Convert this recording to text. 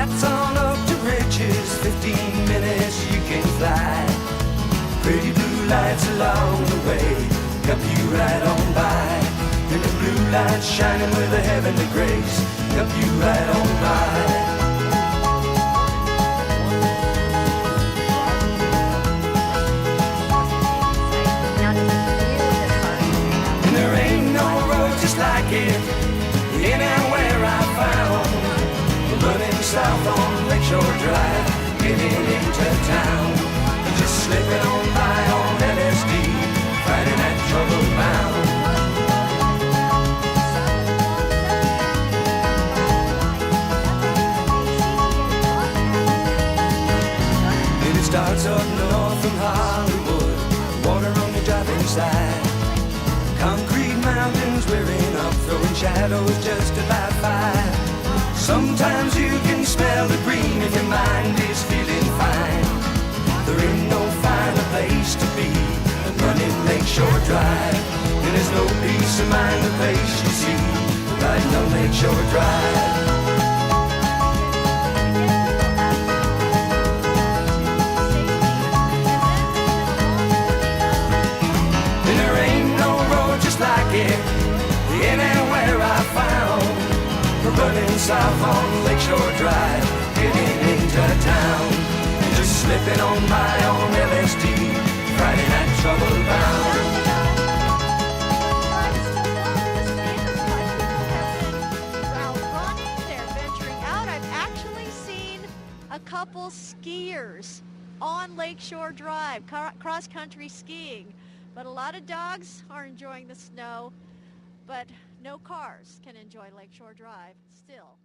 Lights on up to riches, 15 minutes you can fly. Pretty blue lights along the way help you right on by. And the blue lights shining with a heavenly grace help you right on by. And there ain't no road just like it anywhere I found. Running south on Lakeshore Drive, getting into town, just slipping on by on LSD, fighting that trouble bound. And it starts up north from Hollywood, water on the driving side, concrete mountains rearing up, throwing shadows just about 5. Sometimes you can smell the green if your mind is feeling fine. There ain't no finer place to be than running Lakeshore Drive. And there's no peace of mind the place you see riding on Lakeshore Drive. And there ain't no road just like it anywhere I found. Running south on Lakeshore Drive, getting into town, just slipping on by on LSD, riding that trouble bound. While running, they're venturing out. I've actually seen a couple skiers on Lakeshore Drive, cross-country skiing. But a lot of dogs are enjoying the snow, but no cars can enjoy Lakeshore Drive still.